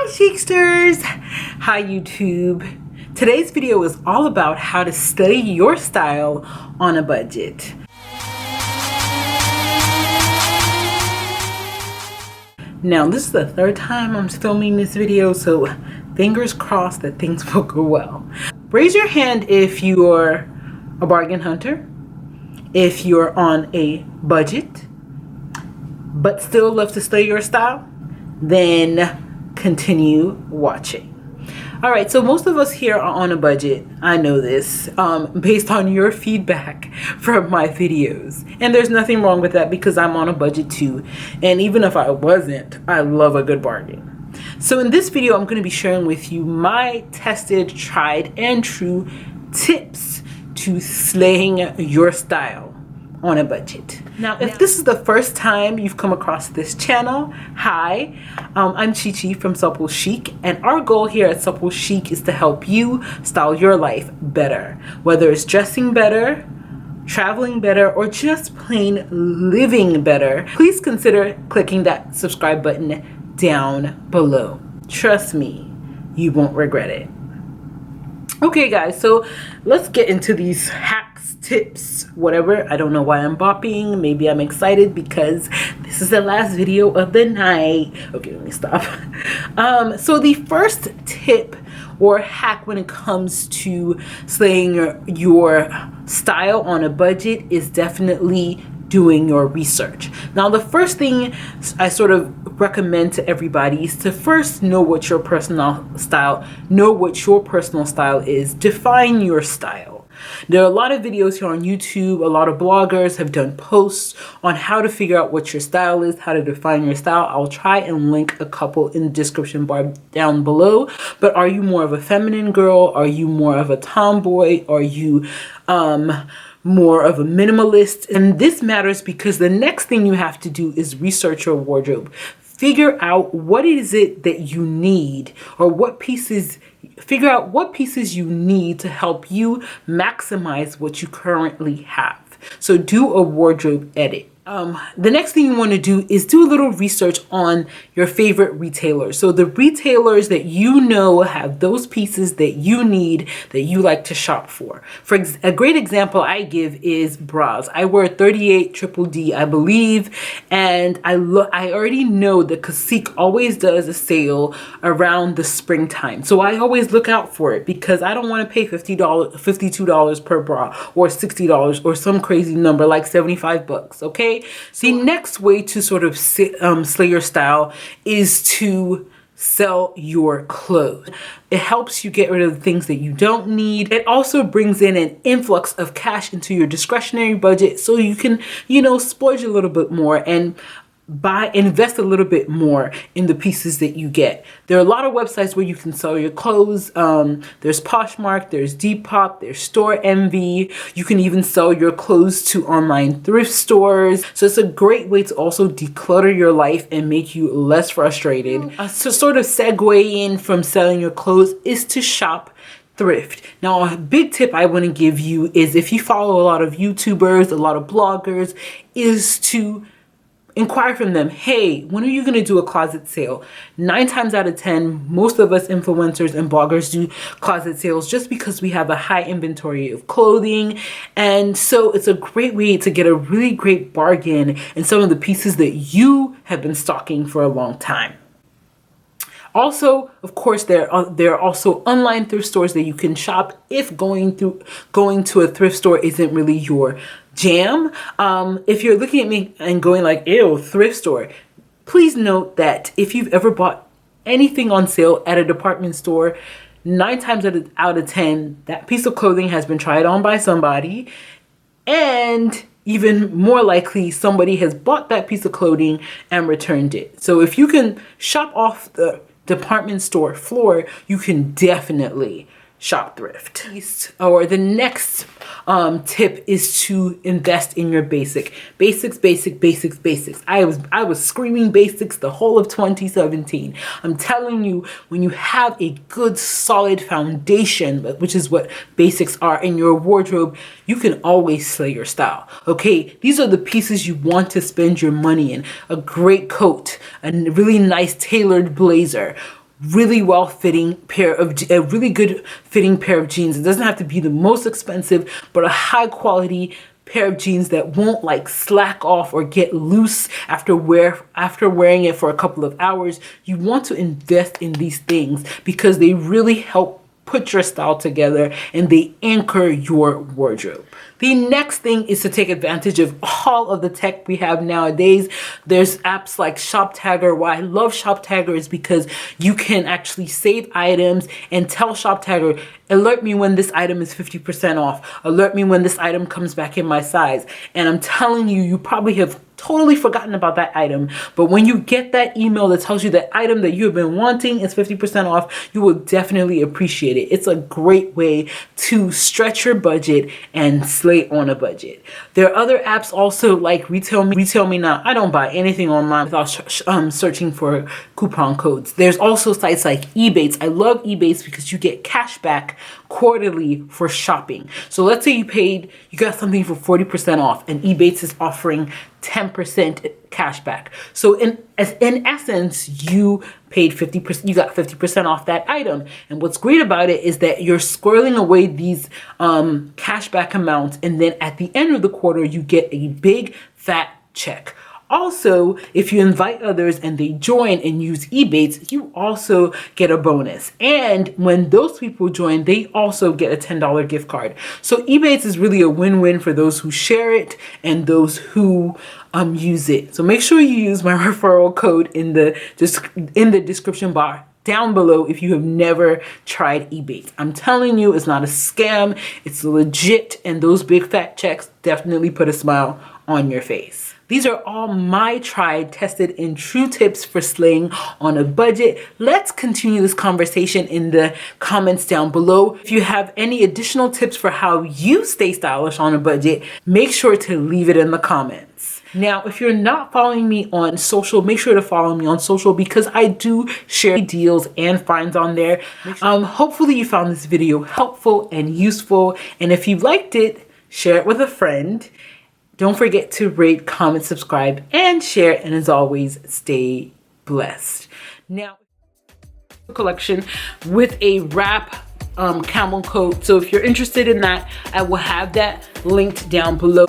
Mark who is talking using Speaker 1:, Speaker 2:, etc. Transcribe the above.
Speaker 1: Hi Chicsters! Hi YouTube! Today's video is all about how to study your style on a budget. Now this is the third time I'm filming this video, so fingers crossed that things will go well. Raise your hand if you're a bargain hunter, if you're on a budget, but still love to study your style, then continue watching. All right, so most of us here are on a budget. I know this based on your feedback from my videos. And there's nothing wrong with that because I'm on a budget too. And even if I wasn't, I love a good bargain. So in this video, I'm going to be sharing with you my tested, tried, and true tips to slaying your style on a budget. Now, if this is the first time you've come across this channel, hi, I'm Chi from Supplechic, and our goal here at Supplechic is to help you style your life better, whether it's dressing better, traveling better, or just plain living better. Please consider clicking that subscribe button down below. Trust me, you won't regret it. Okay guys, so let's get into these hacks, tips, whatever. I don't know why I'm bopping. Maybe I'm excited because this is the last video of the night. Okay, let me stop. So the first tip or hack when it comes to slaying your style on a budget is definitely doing your research. Now, the first thing I sort of recommend to everybody is to first know what your personal style is. Define your style. There are a lot of videos here on YouTube. A lot of bloggers have done posts on how to figure out what your style is, how to define your style. I'll try and link a couple in the description bar down below. But are you more of a feminine girl? Are you more of a tomboy? Are you more of a minimalist? And this matters because the next thing you have to do is research your wardrobe. Figure out what is it that you need, or figure out what pieces you need to help you maximize what you currently have. So do a wardrobe edit. The next thing you want to do is do a little research on your favorite retailers. So the retailers that you know have those pieces that you need, that you like to shop for. A great example I give is bras. I wear 38 Triple D, I believe, and I already know that Classique always does a sale around the springtime. So I always look out for it because I don't want to pay $52 per bra, or $60, or some crazy number like 75 bucks, okay? So the next way to sort of slay your style is to sell your clothes. It helps you get rid of the things that you don't need. It also brings in an influx of cash into your discretionary budget so you can, splurge a little bit more and invest a little bit more in the pieces that you get. There are a lot of websites where you can sell your clothes. There's Poshmark, there's Depop, there's Store Envy. You can even sell your clothes to online thrift stores. So it's a great way to also declutter your life and make you less frustrated. To sort of segue in from selling your clothes is to shop thrift. Now, a big tip I want to give you is, if you follow a lot of YouTubers, a lot of bloggers, is to inquire from them, hey, when are you going to do a closet sale? 9 times out of 10, most of us influencers and bloggers do closet sales just because we have a high inventory of clothing. And so it's a great way to get a really great bargain in some of the pieces that you have been stocking for a long time. Also, of course, there are also online thrift stores that you can shop if going to a thrift store isn't really your jam. If you're looking at me and going like, ew, thrift store, please note that if you've ever bought anything on sale at a department store, 9 times out of 10, that piece of clothing has been tried on by somebody, and even more likely, somebody has bought that piece of clothing and returned it. So if you can shop off the department store floor, you can definitely shop thrift. Or the next tip is to invest in your basics. I was screaming basics the whole of 2017. I'm telling you, when you have a good solid foundation, which is what basics are, in your wardrobe, you can always slay your style. Okay, these are the pieces you want to spend your money in. A great coat, a really nice tailored blazer, really well fitting pair of, a really good fitting pair of jeans. It doesn't have to be the most expensive, but a high quality pair of jeans that won't like slack off or get loose after wearing it for a couple of hours. You want to invest in these things because they really help put your style together and they anchor your wardrobe. The next thing is to take advantage of all of the tech we have nowadays. There's apps like ShopTagger. Why I love ShopTagger is because you can actually save items and tell ShopTagger, alert me when this item is 50% off. Alert me when this item comes back in my size. And I'm telling you, you probably have totally forgotten about that item, but when you get that email that tells you that item that you have been wanting is 50% off, you will definitely appreciate it. It's a great way to stretch your budget and slay on a budget. There are other apps also like Retail Me Now. I don't buy anything online without searching for coupon codes. There's also sites like Ebates. I love Ebates because you get cash back quarterly for shopping. So let's say you got something for 40% off and Ebates is offering 10% cash back. So in essence, you paid 50%, you got 50% off that item. And what's great about it is that you're squirreling away these cash back amounts, and then at the end of the quarter, you get a big fat check. Also, if you invite others and they join and use Ebates, you also get a bonus. And when those people join, they also get a $10 gift card. So Ebates is really a win-win for those who share it and those who use it. So make sure you use my referral code in the description bar down below if you have never tried Ebates. I'm telling you, it's not a scam, it's legit, and those big fat checks definitely put a smile on your face. These are all my tried, tested, and true tips for slaying on a budget. Let's continue this conversation in the comments down below. If you have any additional tips for how you stay stylish on a budget, make sure to leave it in the comments. Now, if you're not following me on social, make sure to follow me on social because I do share deals and finds on there. Hopefully you found this video helpful and useful. And if you liked it, share it with a friend. Don't forget to rate, comment, subscribe, and share. And as always, stay blessed. Now, collection with a wrap camel coat. So if you're interested in that, I will have that linked down below.